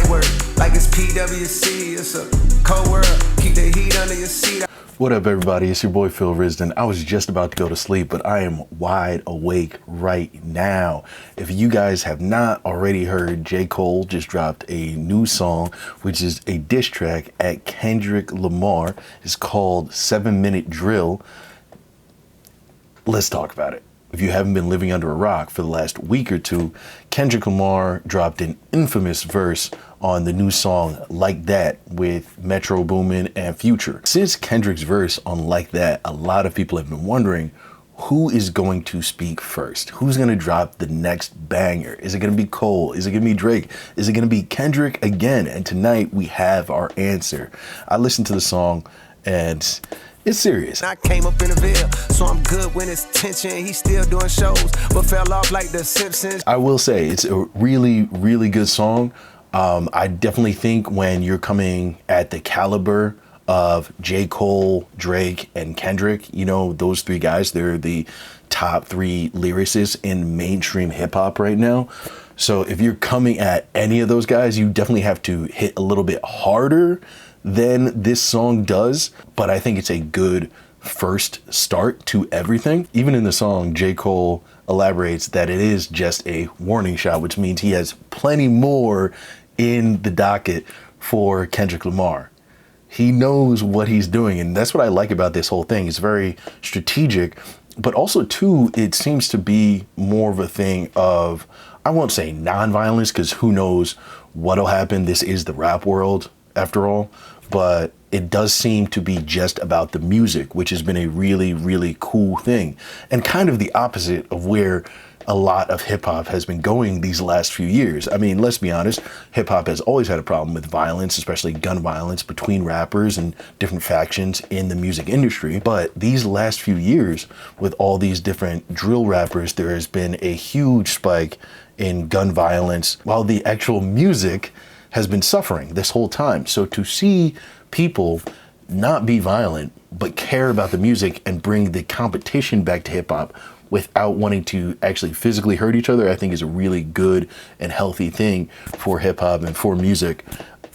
network. Like it's PWC, it's a cold world. Keep the heat under your seat. What up, everybody? It's your boy Phil Risden. I was just about to go to sleep, but I am wide awake right now. If you guys have not already heard, J. Cole just dropped a new song, which is a diss track at Kendrick Lamar. It's called 7 Minute Drill. Let's talk about it. If you haven't been living under a rock for the last week or two, Kendrick Lamar dropped an infamous verse on the new song Like That with Metro Boomin and Future. Since Kendrick's verse on Like That, a lot of people have been wondering who is going to speak first? Who's going to drop the next banger? Is it going to be Cole? Is it going to be Drake? Is it going to be Kendrick again? And tonight we have our answer. I listened to the song and it's serious. I came up in the Ville, so I'm good when it's tension. He's still doing shows, but fell off like the Simpsons. I will say it's a really, really good song. I definitely think when you're coming at the caliber of J. Cole, Drake, and Kendrick, you know, those three guys, they're the top three lyricists in mainstream hip hop right now. So if you're coming at any of those guys, you definitely have to hit a little bit harder than this song does, but I think it's a good first start to everything. Even in the song, J. Cole elaborates that it is just a warning shot, which means he has plenty more in the docket for Kendrick Lamar. He knows what he's doing, and that's what I like about this whole thing. It's very strategic, but also too, it seems to be more of a thing of, I won't say non-violence, because who knows what'll happen. This is the rap world after all, but it does seem to be just about the music, which has been a really, really cool thing, and kind of the opposite of where a lot of hip hop has been going these last few years. I mean, let's be honest, hip hop has always had a problem with violence, especially gun violence between rappers and different factions in the music industry. But these last few years, with all these different drill rappers, there has been a huge spike in gun violence, while the actual music has been suffering this whole time. So to see people not be violent, but care about the music and bring the competition back to hip hop without wanting to actually physically hurt each other, I think is a really good and healthy thing for hip hop and for music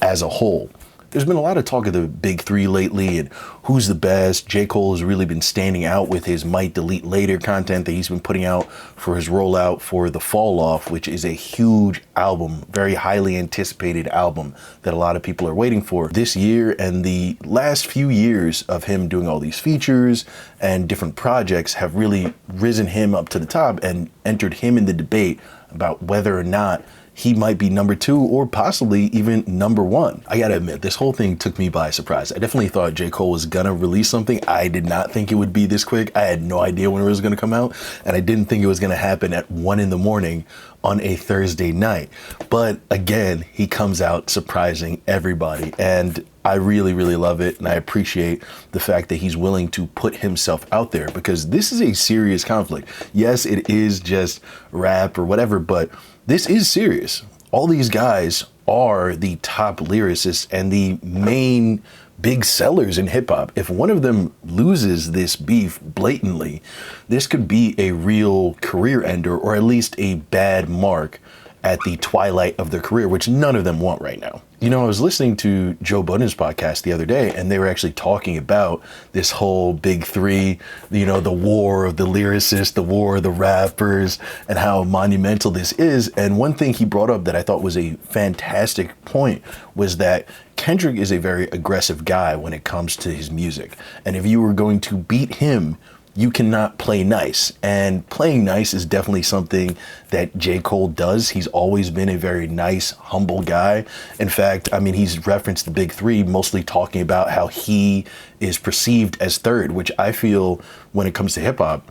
as a whole. There's been a lot of talk of the big three lately and who's the best. J. Cole has really been standing out with his Might Delete Later content that he's been putting out for his rollout for The Fall Off, which is a huge album, very highly anticipated album that a lot of people are waiting for this year. And the last few years of him doing all these features and different projects have really risen him up to the top and entered him in the debate about whether or not he might be number two or possibly even number one. I gotta admit, this whole thing took me by surprise. I definitely thought J. Cole was gonna release something. I did not think it would be this quick. I had no idea when it was gonna come out, and I didn't think it was gonna happen at 1 a.m. on a Thursday night. But again, he comes out surprising everybody, and I really, really love it, and I appreciate the fact that he's willing to put himself out there, because this is a serious conflict. Yes, it is just rap or whatever, but this is serious. All these guys are the top lyricists and the main big sellers in hip hop. If one of them loses this beef blatantly, this could be a real career ender, or at least a bad mark at the twilight of their career, which none of them want right now. You know, I was listening to Joe Budden's podcast the other day, and they were actually talking about this whole big three, you know, the war of the lyricists, the war of the rappers, and how monumental this is. And one thing he brought up that I thought was a fantastic point was that Kendrick is a very aggressive guy when it comes to his music. And if you were going to beat him, you cannot play nice. And playing nice is definitely something that J. Cole does. He's always been a very nice, humble guy. In fact, I mean, he's referenced the big three, mostly talking about how he is perceived as third, which I feel when it comes to hip hop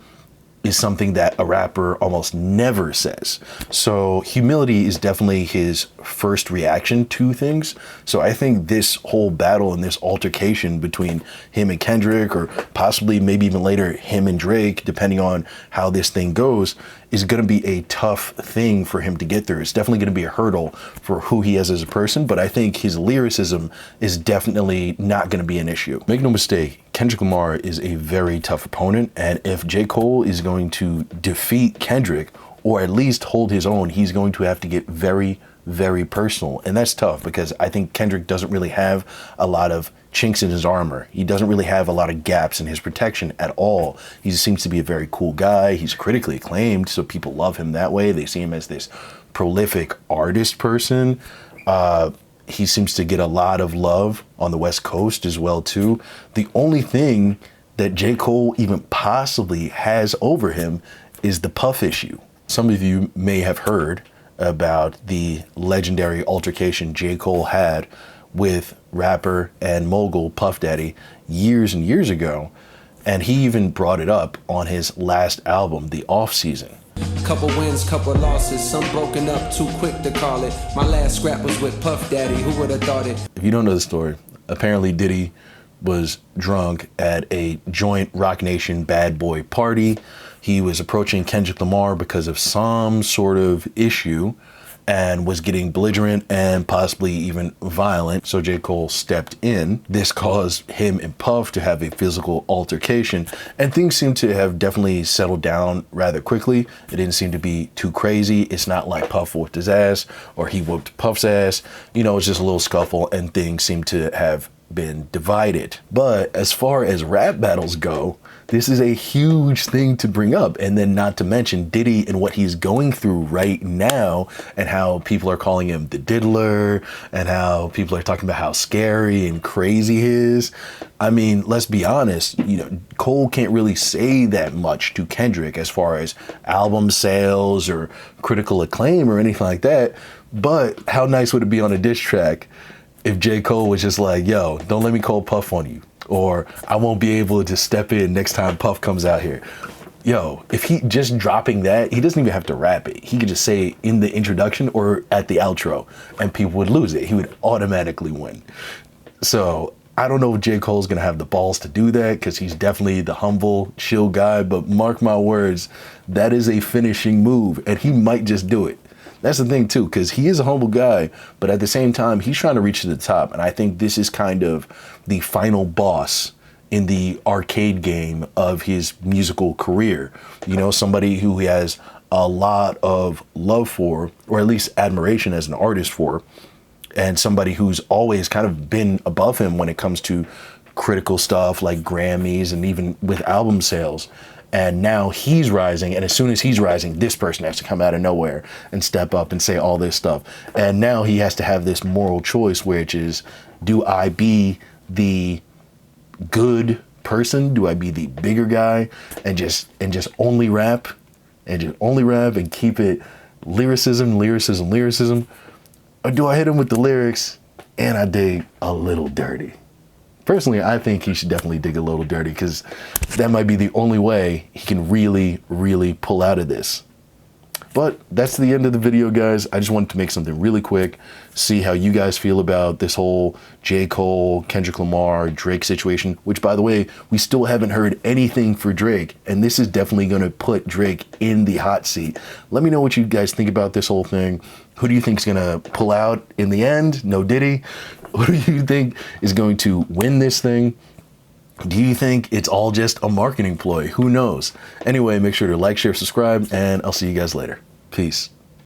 is something that a rapper almost never says. So humility is definitely his first reaction to things. So I think this whole battle and this altercation between him and Kendrick, or possibly maybe even later him and Drake, depending on how this thing goes, is going to be a tough thing for him to get through. It's definitely going to be a hurdle for who he is as a person, but I think his lyricism is definitely not going to be an issue. Make no mistake, Kendrick Lamar is a very tough opponent, and if J. Cole is going to defeat Kendrick, or at least hold his own, he's going to have to get very, very personal. And that's tough because I think Kendrick doesn't really have a lot of chinks in his armor. He doesn't really have a lot of gaps in his protection at all. He seems to be a very cool guy. He's critically acclaimed, so people love him that way. They see him as this prolific artist person. He seems to get a lot of love on the West Coast as well, too. The only thing that J. Cole even possibly has over him is the Puff issue. Some of you may have heard about the legendary altercation J. Cole had with rapper and mogul Puff Daddy years and years ago. And he even brought it up on his last album, The Off Season. Couple wins, couple losses, some broken up, too quick to call it. My last scrap was with Puff Daddy, who would have thought it? If you don't know the story, apparently Diddy was drunk at a joint Rock Nation bad boy party. He was approaching Kendrick Lamar because of some sort of issue and was getting belligerent and possibly even violent. So J. Cole stepped in. This caused him and Puff to have a physical altercation, and things seem to have definitely settled down rather quickly. It didn't seem to be too crazy. It's not like Puff whooped his ass or he whooped Puff's ass. You know, it's just a little scuffle and things seem to have been divided. But as far as rap battles go, this is a huge thing to bring up. And then not to mention Diddy and what he's going through right now and how people are calling him the diddler and how people are talking about how scary and crazy he is. I mean, let's be honest, you know, Cole can't really say that much to Kendrick as far as album sales or critical acclaim or anything like that. But how nice would it be on a diss track if J. Cole was just like, yo, don't let me call Puff on you, or I won't be able to step in next time Puff comes out here. Yo, if he just dropping that, he doesn't even have to rap it. He could just say it in the introduction or at the outro and people would lose it. He would automatically win. So I don't know if J. Cole's gonna have the balls to do that because he's definitely the humble, chill guy, but mark my words, that is a finishing move and he might just do it. That's the thing too, because he is a humble guy, but at the same time, he's trying to reach to the top. And I think this is kind of the final boss in the arcade game of his musical career. You know, somebody who he has a lot of love for, or at least admiration as an artist for, and somebody who's always kind of been above him when it comes to critical stuff like Grammys and even with album sales. And now he's rising, and as soon as he's rising, this person has to come out of nowhere and step up and say all this stuff. And now he has to have this moral choice, which is, do I be the good person? Do I be the bigger guy and just only rap and keep it lyricism? Or do I hit him with the lyrics and I dig a little dirty? Personally, I think he should definitely dig a little dirty because that might be the only way he can really, really pull out of this. But that's the end of the video, guys. I just wanted to make something really quick, see how you guys feel about this whole J. Cole, Kendrick Lamar, Drake situation, which, by the way, we still haven't heard anything for Drake, and this is definitely going to put Drake in the hot seat. Let me know what you guys think about this whole thing. Who do you think is going to pull out in the end? No Diddy? Who do you think is going to win this thing? Do you think it's all just a marketing ploy? Who knows? Anyway, make sure to like, share, subscribe, and I'll see you guys later. Peace.